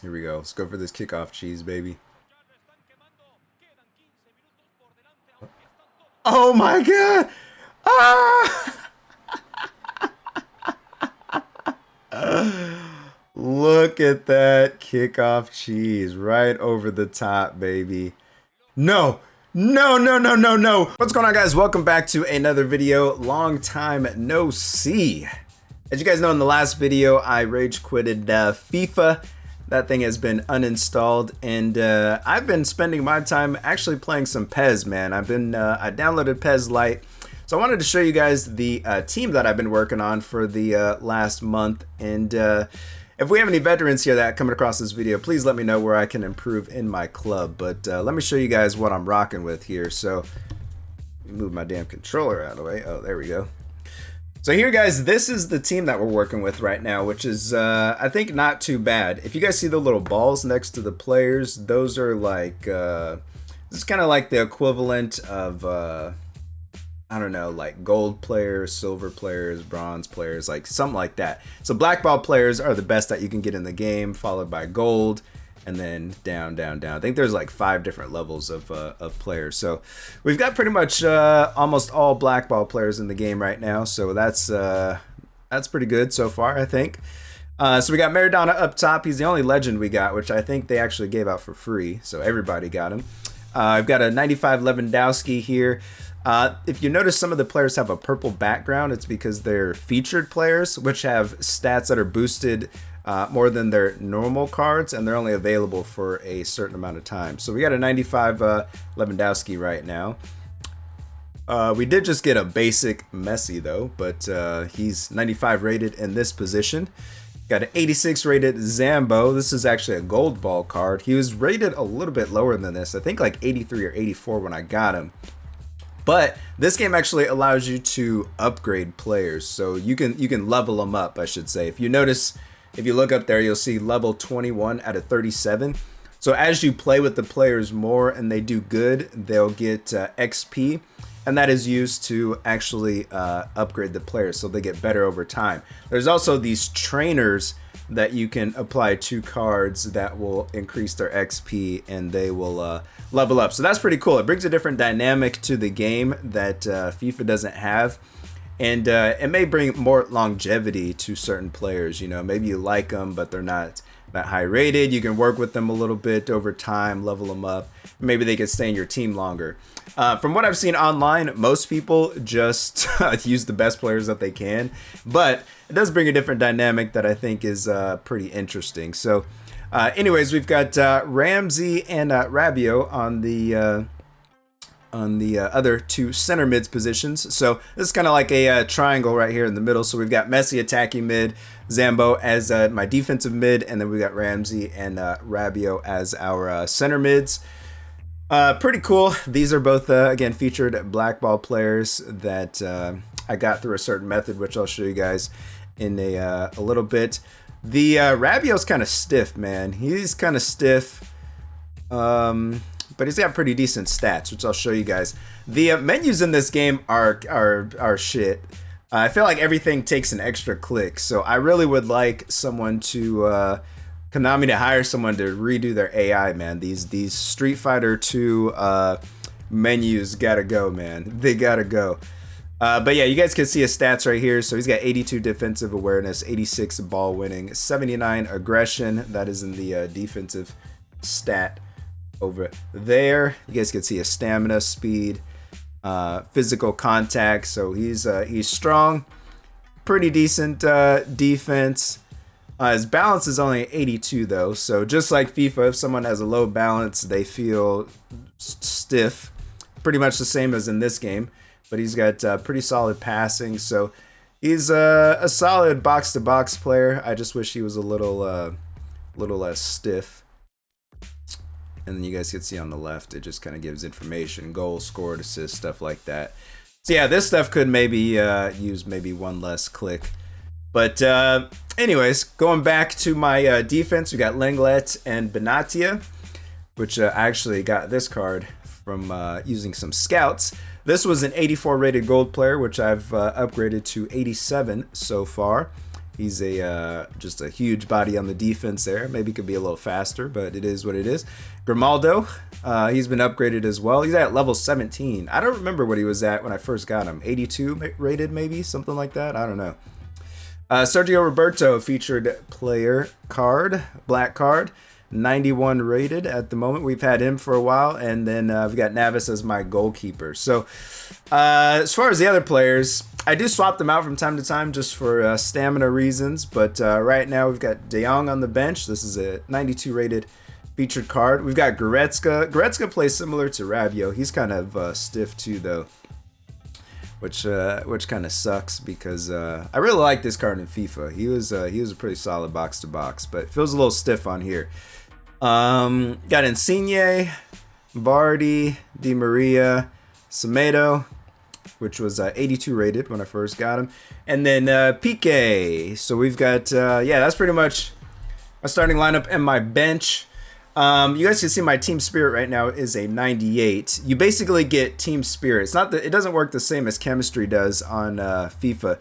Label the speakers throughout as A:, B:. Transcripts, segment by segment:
A: Here we go. Let's go for this kickoff cheese, baby. Oh my god! Ah! Look at that kickoff cheese right over the top, baby. No! No, no, no, no, no! What's going on, guys? Welcome back to another video. Long time no see. As you guys know, in the last video, I rage quitted FIFA. That thing has been uninstalled, and I've been spending my time actually playing some PES, man. I downloaded PES Lite, so I wanted to show you guys the team that I've been working on for the last month. And if we have any veterans here that are coming across this video, please let me know where I can improve in my club. But let me show you guys what I'm rocking with here. So move my damn controller out of the way. Oh, there we go. So here, guys, this is the team that we're working with right now, which is, I think, not too bad. If you guys see the little balls next to the players, those are like, this is kind of like the equivalent of, I don't know, like gold players, silver players, bronze players, like something like that. So black ball players are the best that you can get in the game, followed by gold, and then down, down, down. I think there's like 5 different levels of players. So we've got pretty much almost all black ball players in the game right now. So that's pretty good so far, I think. So we got Maradona up top. He's the only legend we got, which I think they actually gave out for free. So everybody got him. I've got a 95 Lewandowski here. If you notice, some of the players have a purple background. It's because they're featured players, which have stats that are boosted more than their normal cards, and they're only available for a certain amount of time. So we got a 95 Lewandowski right now. We did just get a basic Messi though, but he's 95 rated in this position. Got an 86 rated Zambo. This is actually a gold ball card. He was rated a little bit lower than this. I think like 83 or 84 when I got him. But this game actually allows you to upgrade players, so you can level them up, I should say. If you notice, if you look up there, you'll see level 21 out of 37. So as you play with the players more and they do good, they'll get XP, and that is used to actually upgrade the players so they get better over time. There's also these trainers that you can apply to cards that will increase their XP, and they will level up. So that's pretty cool. It brings a different dynamic to the game that FIFA doesn't have. And it may bring more longevity to certain players. You know, maybe you like them, but they're not that high rated. You can work with them a little bit over time, level them up. Maybe they can stay in your team longer. From what I've seen online, most people just use the best players that they can. But it does bring a different dynamic that I think is pretty interesting. So anyways, we've got Ramsey and Rabiot on the other two center mids positions. So this is kind of like a triangle right here in the middle. So we've got Messi attacking mid, Zambo as my defensive mid, and then we got Ramsey and Rabiot as our center mids. Pretty cool. These are both again featured black ball players that I got through a certain method, which I'll show you guys in a little bit. The Rabiot's kind of stiff, man. He's kind of stiff. But he's got pretty decent stats, which I'll show you guys. The menus in this game are shit. I feel like everything takes an extra click, so I really would like someone to Konami to hire someone to redo their AI, man. These Street Fighter 2 menus gotta go, man. They gotta go. But yeah, you guys can see his stats right here. So he's got 82 defensive awareness, 86 ball winning, 79 aggression. That is in the defensive stat over there. You guys can see his stamina, speed, physical contact. So he's strong, pretty decent defense. His balance is only 82 though. So just like FIFA, if someone has a low balance, they feel stiff. Pretty much the same as in this game. But he's got pretty solid passing. So he's a solid box-to-box player. I just wish he was a little less stiff. And then you guys can see on the left, it just kind of gives information, goal, scored, assist, stuff like that. So yeah, this stuff could maybe use maybe one less click. But anyways, going back to my defense, we got Lenglet and Benatia, which I actually got this card from using some scouts. This was an 84 rated gold player, which I've upgraded to 87 so far. He's a just a huge body on the defense there. Maybe could be a little faster, but it is what it is. Grimaldo, he's been upgraded as well. He's at level 17. I don't remember what he was at when I first got him. 82 rated, maybe something like that. I don't know. Sergio Roberto, featured player card, black card, 91 rated at the moment. We've had him for a while, and then we've got Navas as my goalkeeper. So as far as the other players, I do swap them out from time to time just for stamina reasons, but right now we've got De Jong on the bench. This is a 92 rated featured card. We've got Goretzka. Goretzka plays similar to Rabiot. He's kind of stiff too, though, which kind of sucks because I really like this card in FIFA. He was a pretty solid box to box, but it feels a little stiff on here. Got Insigne, Vardy, Di Maria, Semedo, which was 82 rated when I first got him, and then Piqué. So we've got yeah, that's pretty much my starting lineup and my bench. You guys can see my team spirit right now is a 98. You basically get team spirit. It's not that it doesn't work the same as chemistry does on FIFA.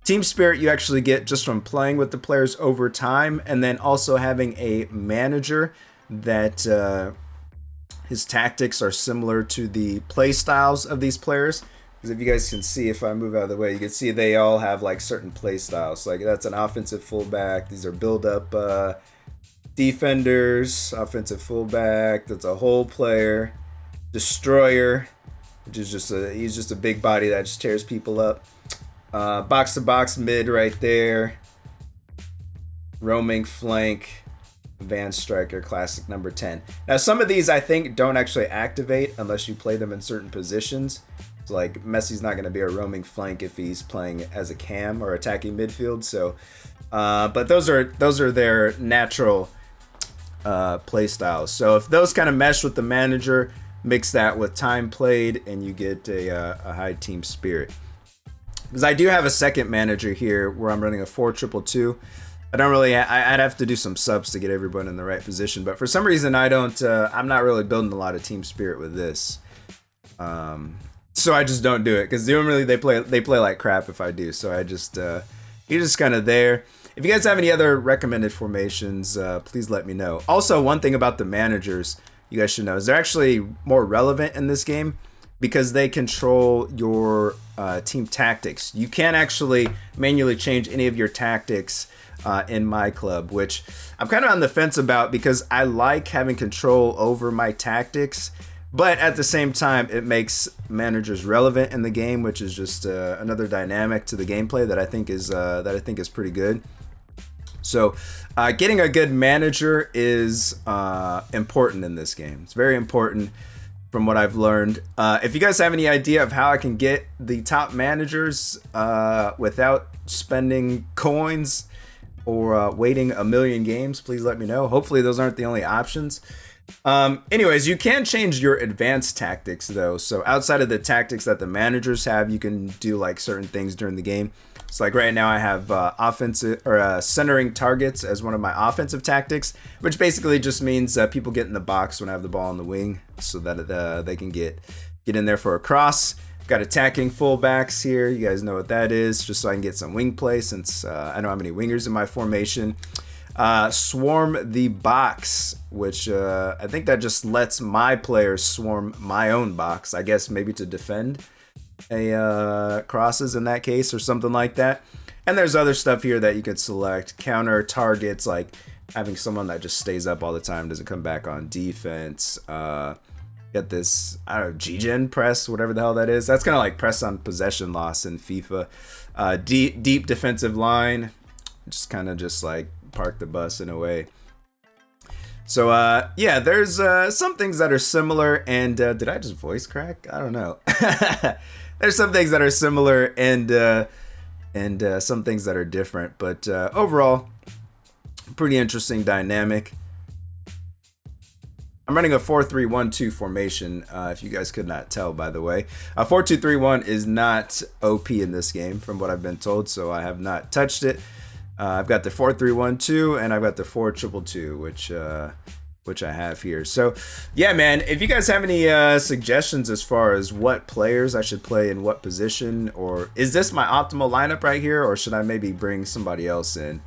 A: Team spirit you actually get just from playing with the players over time, and then also having a manager that his tactics are similar to the play styles of these players. Because if you guys can see, if I move out of the way, you can see they all have like certain play styles. Like that's an offensive fullback. These are build up defenders, offensive fullback. That's a whole player, destroyer, which is he's just a big body that just tears people up. Box to box mid right there. Roaming flank, advanced striker, classic number 10. Now some of these I think don't actually activate unless you play them in certain positions. So like Messi's not going to be a roaming flank if he's playing as a cam or attacking midfield. So, but those are their natural play styles. So if those kind of mesh with the manager, mix that with time played, and you get a high team spirit. Because I do have a second manager here where I'm running a 4-2-2. I don't really. I'd have to do some subs to get everyone in the right position. But for some reason, I don't. I'm not really building a lot of team spirit with this. So I just don't do it because normally they play like crap if I do. So I just you're just kind of there. If you guys have any other recommended formations, please let me know. Also, one thing about the managers you guys should know is they're actually more relevant in this game because they control your team tactics. You can't actually manually change any of your tactics in MyClub, which I'm kind of on the fence about because I like having control over my tactics, but at the same time, it makes managers relevant in the game, which is just another dynamic to the gameplay that I think is pretty good. So getting a good manager is important in this game. It's very important from what I've learned. If you guys have any idea of how I can get the top managers without spending coins or waiting a million games, please let me know. Hopefully those aren't the only options. Anyways, you can change your advanced tactics though. So outside of the tactics that the managers have, you can do like certain things during the game. So like right now I have offensive or centering targets as one of my offensive tactics, which basically just means people get in the box when I have the ball on the wing so that they can get in there for a cross. Got attacking fullbacks here. You guys know what that is, just so I can get some wing play since I don't have any wingers in my formation. Swarm the box, which I think that just lets my players swarm my own box, I guess maybe to defend crosses in that case or something like that. And there's other stuff here that you could select. Counter targets, like having someone that just stays up all the time, doesn't come back on defense. Get this, I don't know, G-Gen press, whatever the hell that is. That's kind of like press on possession loss in FIFA. Deep defensive line, just kind of just like park the bus in a way. So yeah, there's some things that are similar, and did I just voice crack? I don't know. There's some things that are similar and some things that are different, but overall, pretty interesting dynamic. I'm running a 4-3-1-2 formation, if you guys could not tell, by the way. 4-2-3-1 is not OP in this game, from what I've been told, so I have not touched it. I've got the 4-3-1-2, and I've got the 4-2-2-2, which which I have here. So yeah, man, if you guys have any suggestions as far as what players I should play in what position, or is this my optimal lineup right here, or should I maybe bring somebody else in,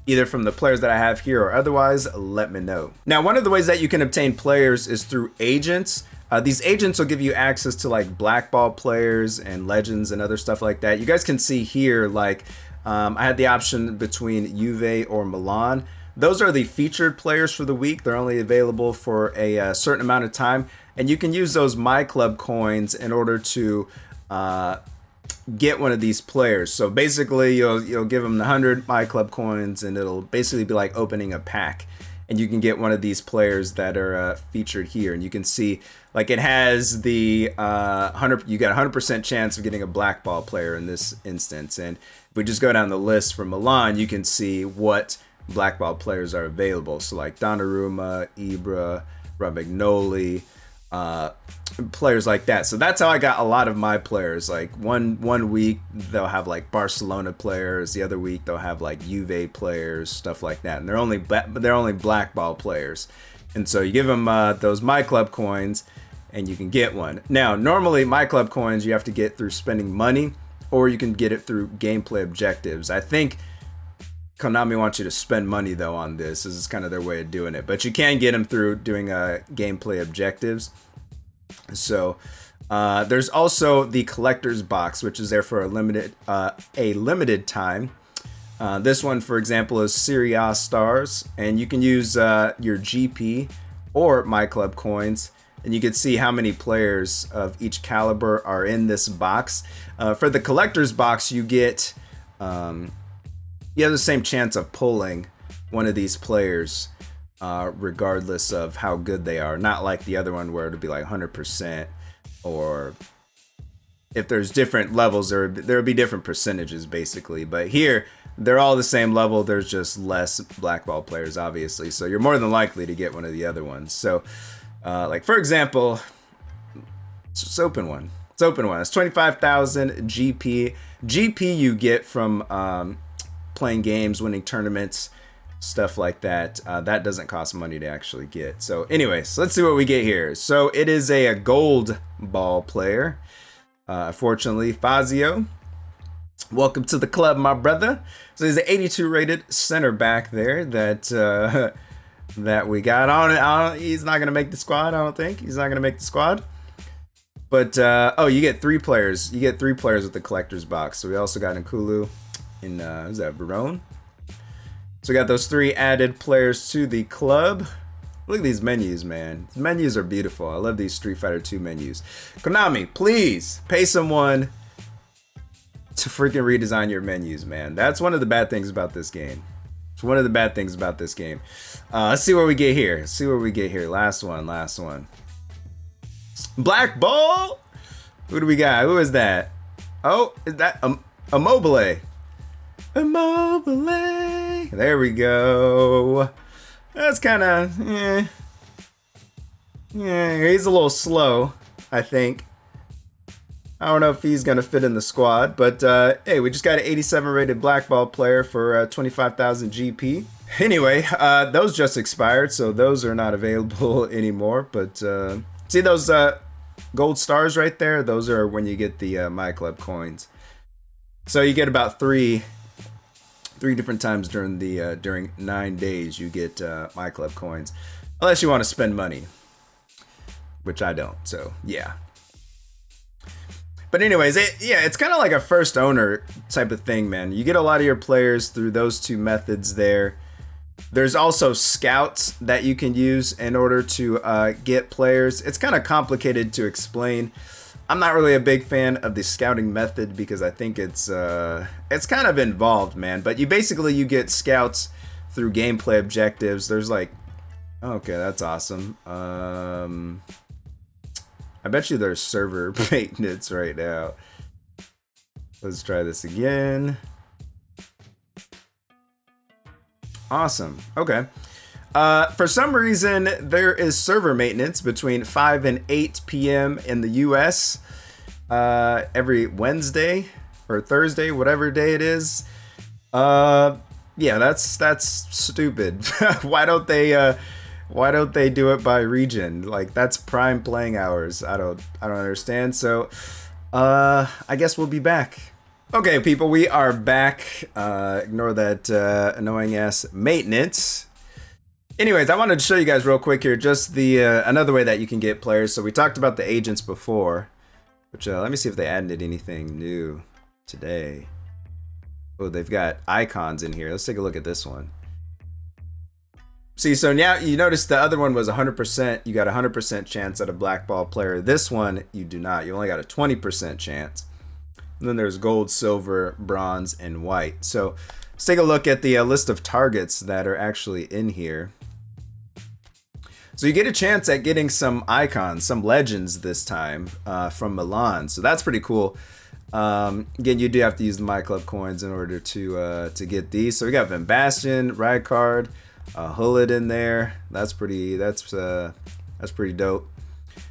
A: either from the players that I have here or otherwise, let me know. Now, one of the ways that you can obtain players is through agents. These agents will give you access to like blackball players and legends and other stuff like that. You guys can see here, like I had the option between Juve or Milan. Those are the featured players for the week. They're only available for a certain amount of time, and you can use those MyClub coins in order to get one of these players. So basically, you'll give them the 100 MyClub coins, and it'll basically be like opening a pack, and you can get one of these players that are featured here. And you can see, like, it has the 100. You got 100% chance of getting a black ball player in this instance. And if we just go down the list for Milan, you can see what black ball players are available. So like Donnarumma, Ibra, Romagnoli, players like that. So that's how I got a lot of my players. Like one week they'll have like Barcelona players, the other week they'll have like Juve players, stuff like that. And they're only black ball players. And so you give them those MyClub coins, and you can get one. Now, normally MyClub coins you have to get through spending money, or you can get it through gameplay objectives. I think Konami wants you to spend money though on this. This is kind of their way of doing it, but you can get them through doing gameplay objectives. So there's also the collector's box, which is there for a limited time. This one, for example, is Serie A stars, and you can use your GP or MyClub coins, and you can see how many players of each caliber are in this box. For the collector's box, you get you have the same chance of pulling one of these players regardless of how good they are. Not like the other one where it'll be like 100%, or if there's different levels, there'll be different percentages basically. But here, they're all the same level. There's just less blackball players, obviously. So you're more than likely to get one of the other ones. So like, for example, let's open one. It's 25,000 GP. GP you get from playing games, winning tournaments, stuff like that. That doesn't cost money to actually get. So anyways, let's see what we get here. So it is a gold ball player. Fortunately, Fazio, welcome to the club, my brother. So he's an 82 rated center back there that that we got on it. He's not gonna make the squad. I don't think he's not gonna make the squad. But oh, you get 3 players. You get 3 players with the collector's box. So we also got Nkulu in is that Verone? So we got those 3 added players to the club. Look at these menus, man. The menus are beautiful. I love these Street Fighter 2 menus. Konami, please pay someone to freaking redesign your menus, man. That's one of the bad things about this game. It's one of the bad things about this game. Let's see what we get here. Last one. Black ball. Who do we got? Who is that? Oh, is that Immobile? There we go. That's kind of, yeah, he's a little slow, I think. I don't know if he's going to fit in the squad, but hey, we just got an 87 rated blackball player for 25,000 GP. Anyway, those just expired, so those are not available anymore. But see those gold stars right there? Those are when you get the MyClub coins. So you get about three different times during 9 days you get MyClub coins, unless you want to spend money, which I don't. So yeah. But anyways, it's kind of like a first owner type of thing, man. You get a lot of your players through those 2 methods there. There's also scouts that you can use in order to get players. It's kind of complicated to explain. I'm not really a big fan of the scouting method because I think it's kind of involved, man. But you get scouts through gameplay objectives. There's like, okay, that's awesome. I bet you there's server maintenance right now. Let's try this again. Awesome. Okay. For some reason, there is server maintenance between 5 and 8 p.m. in the US every Wednesday or Thursday, whatever day it is. Yeah, that's stupid. Why don't they do it by region? Like that's prime playing hours. I don't understand. So I guess we'll be back. Okay, people, we are back. Ignore that annoying ass maintenance. Anyways, I wanted to show you guys real quick here just the another way that you can get players. So we talked about the agents before, which let me see if they added anything new today. Oh, they've got icons in here. Let's take a look at this one. See, so now you notice the other one was 100%. You got a 100% chance at a blackball player. This one, you do not. You only got a 20% chance. And then there's gold, silver, bronze, and white. So let's take a look at the list of targets that are actually in here. So you get a chance at getting some icons, some legends this time from Milan. So that's pretty cool. Again, you do have to use the MyClub coins in order to get these. So we got Van Basten, Rijkaard, Hullet in there. That's pretty dope.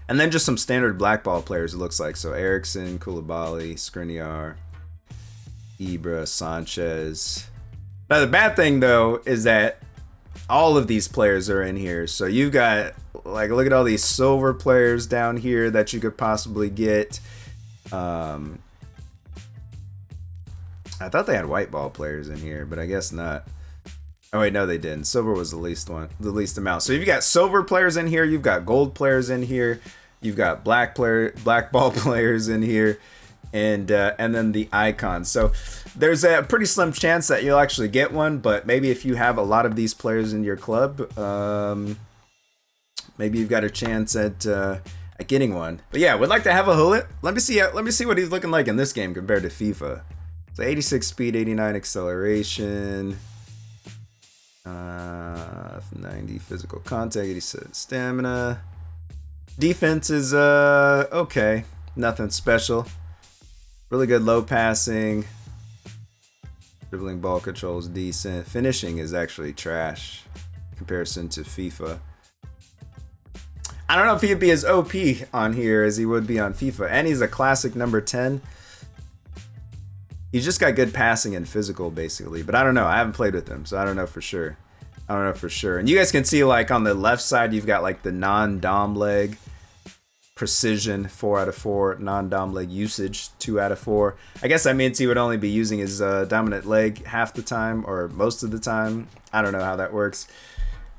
A: And then just some standard blackball players, it looks like. So Eriksson, Koulibaly, Skriniar, Ibra, Sanchez. Now the bad thing though is that all of these players are in here. So you've got, like, look at all these silver players down here that you could possibly get. I thought they had white ball players in here, but I guess not. Oh wait, no, they didn't. Silver was the least amount. So you've got silver players in here, you've got gold players in here, you've got black ball players in here, and then the icons. So there's a pretty slim chance that you'll actually get one, but maybe if you have a lot of these players in your club, maybe you've got a chance at getting one. But yeah, would like to have a Hullet. Let me see what he's looking like in this game compared to FIFA. So 86 speed, 89 acceleration, 90 physical contact, 87 stamina. Defense is okay, nothing special. Really good low passing. Dribbling, ball control is decent. Finishing is actually trash in comparison to FIFA. I don't know if he'd be as OP on here as he would be on FIFA. And he's a classic number 10. He's just got good passing and physical, basically. But I don't know. I haven't played with him, so I don't know for sure. And you guys can see, like, on the left side, you've got, like, the non-dom leg. Precision, 4 out of 4. Non-dom leg usage, 2 out of 4. I guess that means he would only be using his dominant leg half the time, or most of the time. I don't know how that works.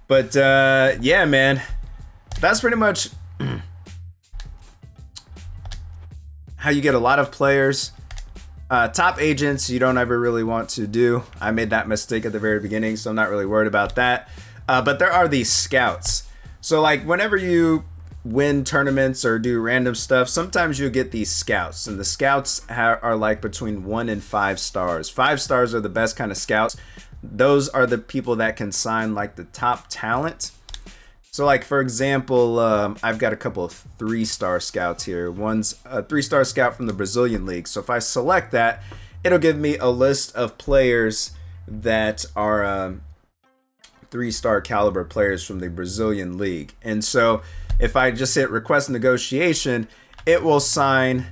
A: But, yeah, man. That's pretty much how you get a lot of players. Top agents, you don't ever really want to do. I made that mistake at the very beginning, so I'm not really worried about that. But there are these scouts. So, like, whenever you win tournaments or do random stuff, sometimes you'll get these scouts. And the scouts are, like, between 1 and 5 stars. 5 stars are the best kind of scouts. Those are the people that can sign, like, the top talent. So, like, for example, I've got a couple of 3-star scouts here. One's a 3-star scout from the Brazilian League. So if I select that, it'll give me a list of players that are 3-star caliber players from the Brazilian League. And so if I just hit request negotiation, it will sign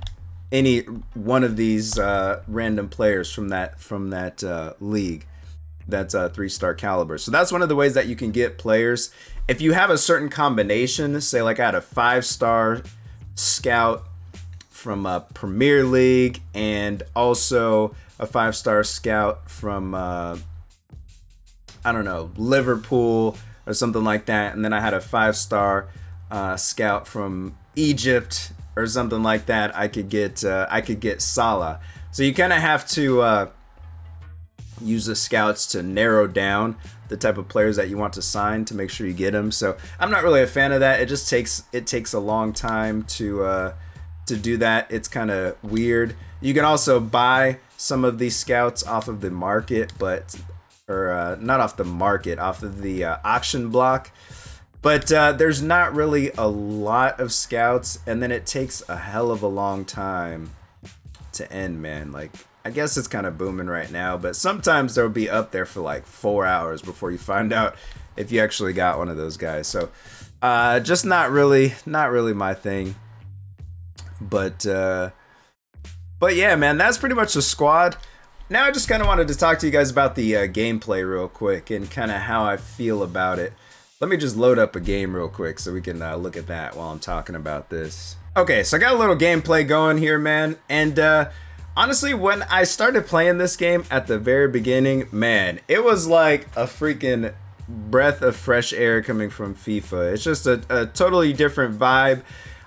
A: any one of these random players from that league. That's a 3-star caliber. So that's one of the ways that you can get players. If you have a certain combination, say like I had a 5-star scout from a Premier League and also a 5-star scout from, I don't know, Liverpool or something like that. And then I had a 5-star scout from Egypt or something like that. I could get Salah. So you kind of have to use the scouts to narrow down the type of players that you want to sign to make sure you get them. So I'm not really a fan of that. It just takes a long time to do that. It's kind of weird. You can also buy some of these scouts off of the market, or not off the market, off of the auction block. But there's not really a lot of scouts, and then it takes a hell of a long time to end, man. Like, I guess it's kind of booming right now, but sometimes they'll be up there for like 4 hours before you find out if you actually got one of those guys. So just not really my thing. But yeah, man, that's pretty much the squad. now I just kind of wanted to talk to you guys about the gameplay real quick and kind of how I feel about it. Let me just load up a game real quick so we can look at that while I'm talking about this. Okay, so I got a little gameplay going here, man, and honestly, when I started playing this game at the very beginning, man, it was like a freaking breath of fresh air coming from FIFA. It's just a totally different vibe.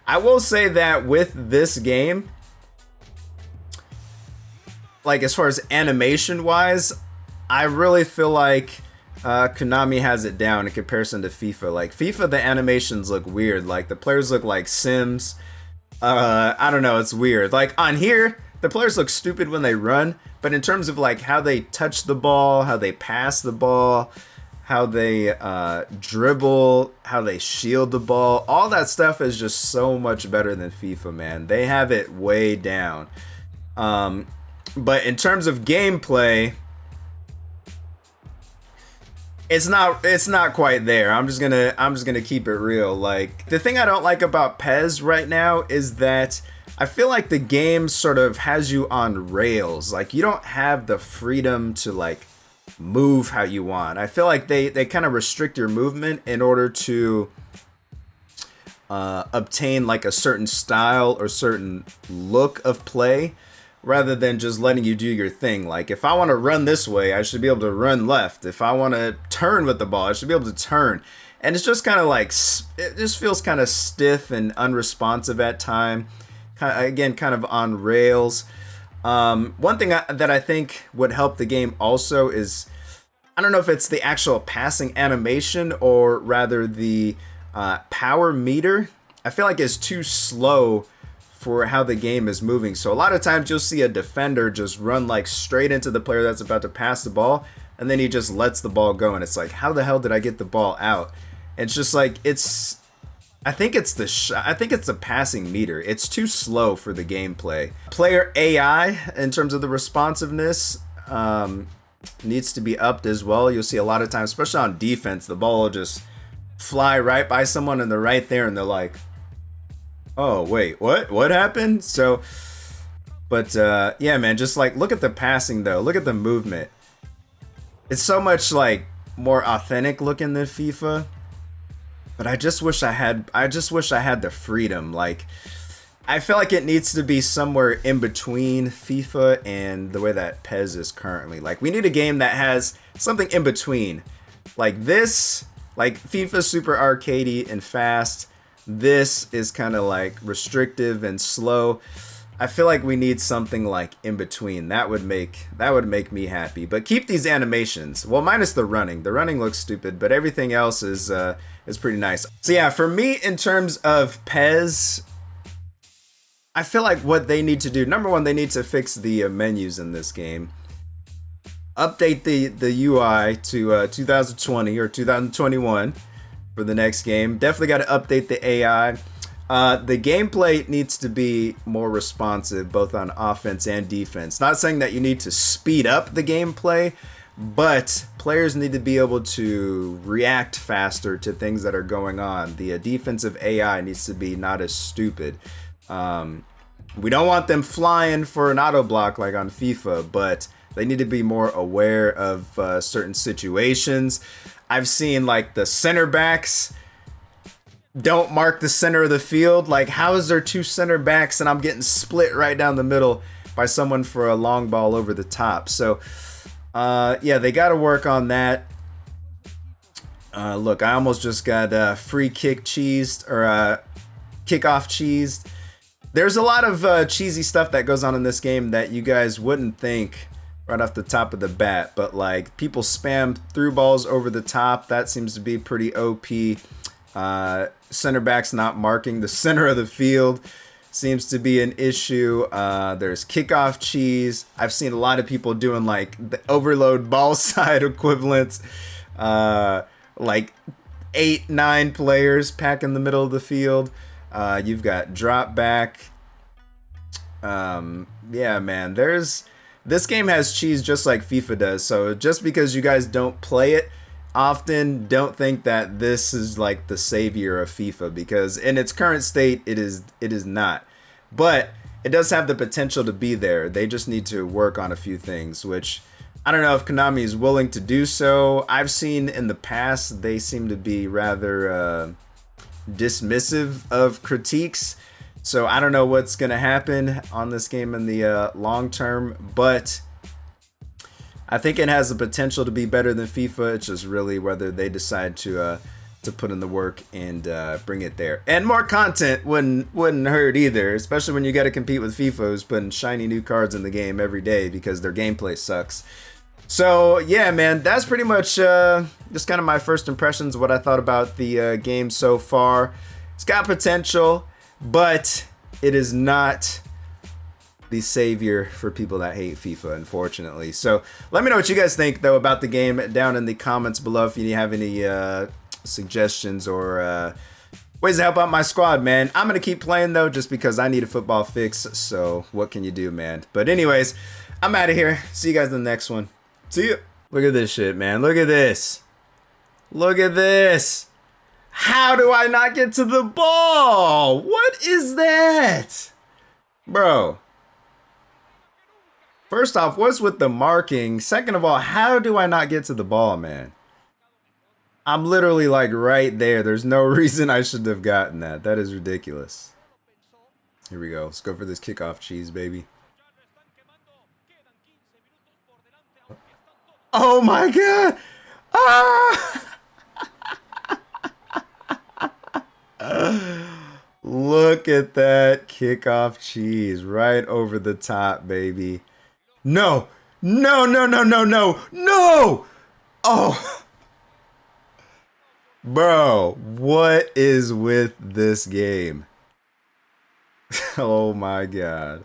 A: I will say that with this game, like as far as animation wise, I really feel like Konami has it down in comparison to FIFA. Like FIFA, the animations look weird. Like the players look like Sims. I don't know, it's weird. Like on here, the players look stupid when they run, but in terms of like how they touch the ball, how they pass the ball, how they dribble, how they shield the ball, all that stuff is just so much better than FIFA, man. They have it way down. But in terms of gameplay, it's not quite there. I'm just gonna keep it real. Like the thing I don't like about PES right now is that I feel like the game sort of has you on rails. Like you don't have the freedom to like move how you want. I feel like they kind of restrict your movement in order to obtain like a certain style or certain look of play, rather than just letting you do your thing. Like if I want to run this way, I should be able to run left. If I want to turn with the ball, I should be able to turn. And it's just kind of like, it just feels kind of stiff and unresponsive at time. Again, kind of on rails. One thing that I think would help the game also is, I don't know if it's the actual passing animation or rather the power meter. I feel like it's too slow for how the game is moving. So a lot of times you'll see a defender just run like straight into the player that's about to pass the ball, and then he just lets the ball go, and it's like, how the hell did I get the ball out? It's just like, I think it's the passing meter. It's too slow for the gameplay. Player AI, in terms of the responsiveness, needs to be upped as well. You'll see a lot of times, especially on defense, the ball will just fly right by someone and they're right there and they're like, oh wait, what happened? So, but yeah, man, just like look at the passing though. Look at the movement. It's so much like more authentic looking than FIFA. But I just wish I had the freedom. Like, I feel like it needs to be somewhere in between FIFA and the way that PES is currently. Like, we need a game that has something in between. Like this, like FIFA super arcadey and fast. This is kind of like restrictive and slow. I feel like we need something like in between. That would make me happy. But keep these animations. Well, minus the running. The running looks stupid, but everything else is pretty nice. So yeah, for me, in terms of PES, I feel like what they need to do, number one, they need to fix the menus in this game. Update the UI to 2020 or 2021 for the next game. Definitely got to update the AI. The gameplay needs to be more responsive, both on offense and defense. Not saying that you need to speed up the gameplay, but players need to be able to react faster to things that are going on. The defensive AI needs to be not as stupid. We don't want them flying for an auto block like on FIFA, but they need to be more aware of certain situations. I've seen like the center backs don't mark the center of the field. Like, how is there two center backs and I'm getting split right down the middle by someone for a long ball over the top? So yeah, they got to work on that. Look, I almost just got free kick cheesed, or kickoff cheesed. There's a lot of cheesy stuff that goes on in this game that you guys wouldn't think right off the top of the bat, but like people spam through balls over the top. That seems to be pretty OP. Center backs not marking the center of the field seems to be an issue. There's kickoff cheese. I've seen a lot of people doing like the overload ball side equivalents, like 8-9 players pack in the middle of the field. You've got drop back. Yeah, man, this game has cheese just like FIFA does. So just because you guys don't play it often, don't think that this is like the savior of FIFA, because in its current state it is not. But it does have the potential to be there. They just need to work on a few things, which I don't know if Konami is willing to do so. I've seen in the past they seem to be rather dismissive of critiques. So I don't know what's going to happen on this game in the long term, but I think it has the potential to be better than FIFA. It's just really whether they decide to put in the work and bring it there. And more content wouldn't hurt either, especially when you got to compete with FIFA, who's putting shiny new cards in the game every day because their gameplay sucks. So yeah, man, that's pretty much just kind of my first impressions, what I thought about the game so far. It's got potential, but it is not the savior for people that hate FIFA, unfortunately. So let me know what you guys think, though, about the game down in the comments below if you have any suggestions or ways to help out my squad, man. I'm going to keep playing, though, just because I need a football fix. So what can you do, man? But anyways, I'm out of here. See you guys in the next one. See ya. Look at this shit, man. Look at this. Look at this. How do I not get to the ball? What is that? Bro. First off, what's with the marking? Second of all, how do I not get to the ball, man? I'm literally like right there. There's no reason I should have gotten that. That is ridiculous. Here we go. Let's go for this kickoff cheese, baby. Oh my God. Ah! Look at that kickoff cheese right over the top, baby. No, no, no, no, no, no, no. Oh, bro, what is with this game? Oh my God.